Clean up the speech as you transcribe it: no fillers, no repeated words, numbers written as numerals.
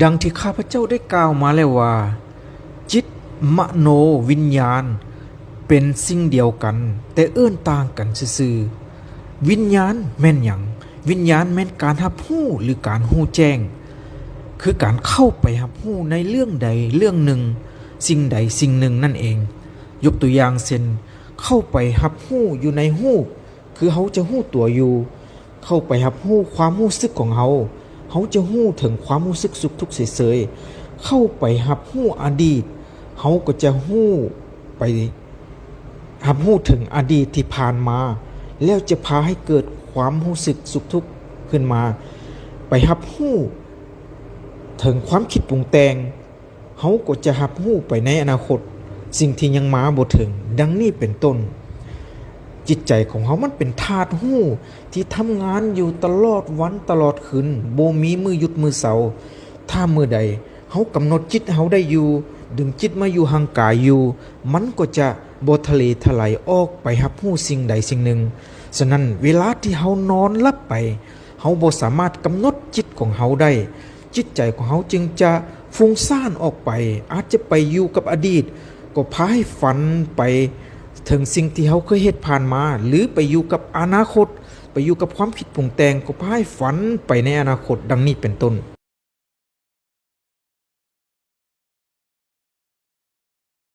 ดังที่ข้าพเจ้าได้กล่าวมาแล้วว่าจิตมโนวิญญาณเป็นสิ่งเดียวกันแต่เอื้นต่างกันซื่อๆวิญญาณแม่นหยังวิญญาณแม่นการรับรู้หรือการรู้แจ้งคือการเข้าไปรับรู้ในเรื่องใดเรื่องหนึ่งสิ่งใดสิ่งหนึ่งนั่นเองยกตัวอย่างเช่นเข้าไปรับรู้อยู่ในหูคือเขาจะรู้ตัวอยู่เข้าไปรับรู้ความรู้สึกของเขาจะรู้ถึงความรู้สึกสุขทุกข์เฉยๆเข้าไปรับรู้อดีตเขาก็จะรู้ไปรับรู้ถึงอดีตที่ผ่านมาแล้วจะพาให้เกิดความรู้สึกสุขทุกข์ขึ้นมาไปรับรู้ถึงความคิดปรุงแต่งเขาก็จะรับรู้ไปในอนาคตสิ่งที่ยังมาบ่ถึงดังนี้เป็นต้นจิตใจของเขามันเป็นธาตุรู้ที่ทำงานอยู่ตลอดวันตลอดคืนบ่มีมือหยุดมือเสาถ้ามือใดเขากำหนดจิตเขาได้อยู่ดึงจิตมาอยู่ห่างกายอยู่มันก็จะบ่ทะเลถลายออกไปรับรู้สิ่งใดสิ่งหนึ่งฉะนั้นเวลาที่เขานอนหลับไปเขาบ่สามารถกำหนดจิตของเขาได้จิตใจของเขาจึงจะฟุ้งซ่านออกไปอาจจะไปอยู่กับอดีตก็พาให้ฝันไปถึงสิ่งที่เขาเคยเฮ็ดผ่านมาหรือไปอยู่กับอนาคตไปอยู่กับความคิดปรุงแต่งก็พาให้ฝันไปในอนาคตดังนี้เป็นต้น